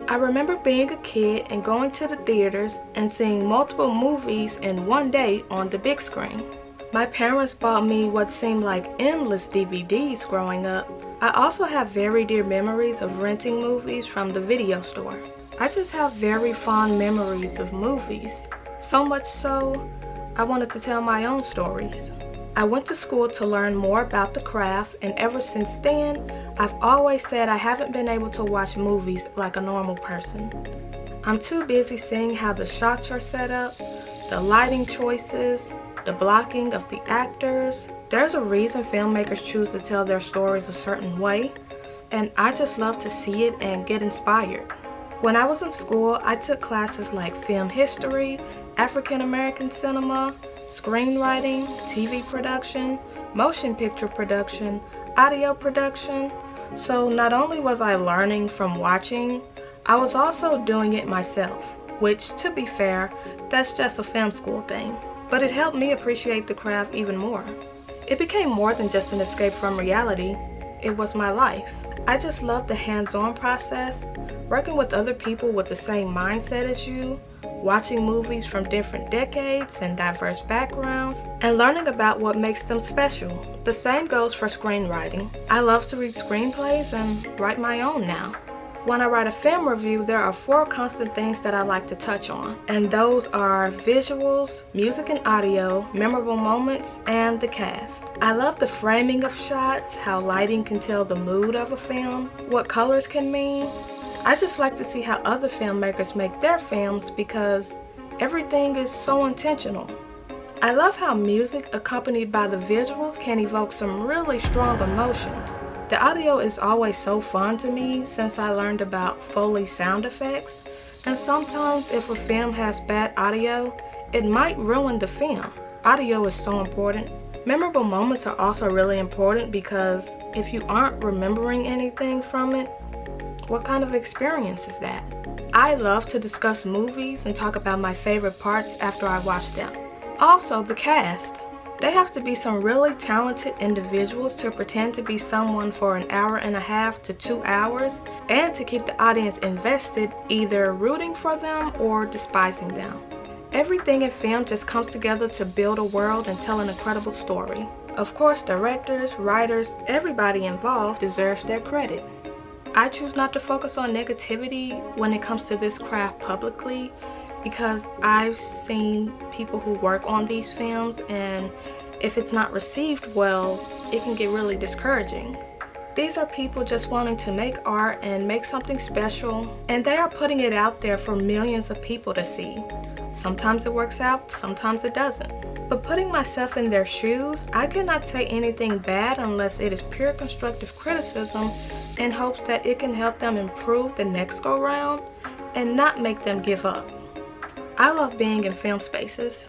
I remember being a kid and going to the theaters and seeing multiple movies in one day on the big screen. My parents bought me what seemed like endless DVDs growing up. I also have very dear memories of renting movies from the video store. I just have very fond memories of movies. So much so, I wanted to tell my own stories. I went to school to learn more about the craft, and ever since then, I've always said I haven't been able to watch movies like a normal person. I'm too busy seeing how the shots are set up, the lighting choices, the blocking of the actors. There's a reason filmmakers choose to tell their stories a certain way, and I just love to see it and get inspired. When I was in school, I took classes like film history, African American cinema, screenwriting, TV production, motion picture production, audio production. So not only was I learning from watching, I was also doing it myself, which, to be fair, that's just a film school thing. But it helped me appreciate the craft even more. It became more than just an escape from reality. It was my life. I just love the hands-on process, working with other people with the same mindset as you, watching movies from different decades and diverse backgrounds, and learning about what makes them special. The same goes for screenwriting. I love to read screenplays and write my own now. When I write a film review, there are 4 constant things that I like to touch on, and those are visuals, music and audio, memorable moments, and the cast. I love the framing of shots, how lighting can tell the mood of a film, what colors can mean. I just like to see how other filmmakers make their films because everything is so intentional. I love how music accompanied by the visuals can evoke some really strong emotions. The audio is always so fun to me since I learned about Foley sound effects, and sometimes if a film has bad audio, it might ruin the film. Audio is so important. Memorable moments are also really important because if you aren't remembering anything from it, what kind of experience is that? I love to discuss movies and talk about my favorite parts after I watch them. Also, the cast. They have to be some really talented individuals to pretend to be someone for an hour and a half to 2 hours and to keep the audience invested, either rooting for them or despising them. Everything in film just comes together to build a world and tell an incredible story. Of course, directors, writers, everybody involved deserves their credit. I choose not to focus on negativity when it comes to this craft publicly, because I've seen people who work on these films, and if it's not received well, it can get really discouraging. These are people just wanting to make art and make something special, and they are putting it out there for millions of people to see. Sometimes it works out, sometimes it doesn't. But putting myself in their shoes, I cannot say anything bad unless it is pure constructive criticism in hopes that it can help them improve the next go round and not make them give up. I love being in film spaces.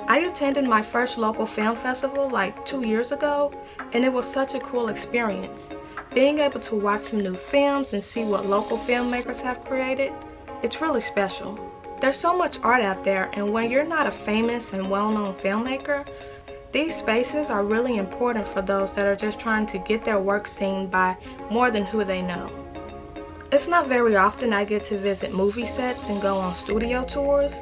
I attended my first local film festival like 2 years ago, and it was such a cool experience. Being able to watch some new films and see what local filmmakers have created, it's really special. There's so much art out there, and when you're not a famous and well-known filmmaker, these spaces are really important for those that are just trying to get their work seen by more than who they know. It's not very often I get to visit movie sets and go on studio tours.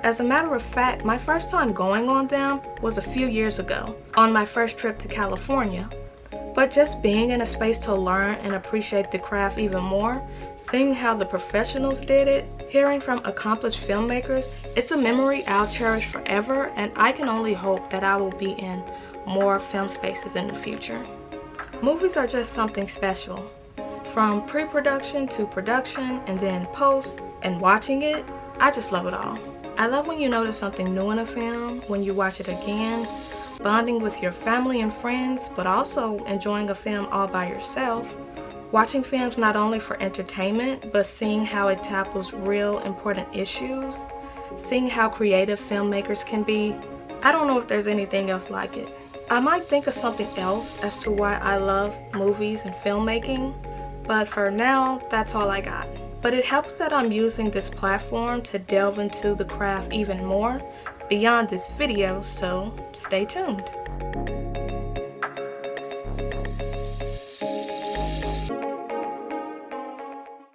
As a matter of fact, my first time going on them was a few years ago, on my first trip to California. But just being in a space to learn and appreciate the craft even more, seeing how the professionals did it, hearing from accomplished filmmakers, it's a memory I'll cherish forever, and I can only hope that I will be in more film spaces in the future. Movies are just something special. From pre-production to production and then post and watching it, I just love it all. I love when you notice something new in a film, when you watch it again, bonding with your family and friends, but also enjoying a film all by yourself. Watching films not only for entertainment, but seeing how it tackles real important issues, seeing how creative filmmakers can be. I don't know if there's anything else like it. I might think of something else as to why I love movies and filmmaking, but for now, that's all I got. But it helps that I'm using this platform to delve into the craft even more beyond this video, so stay tuned.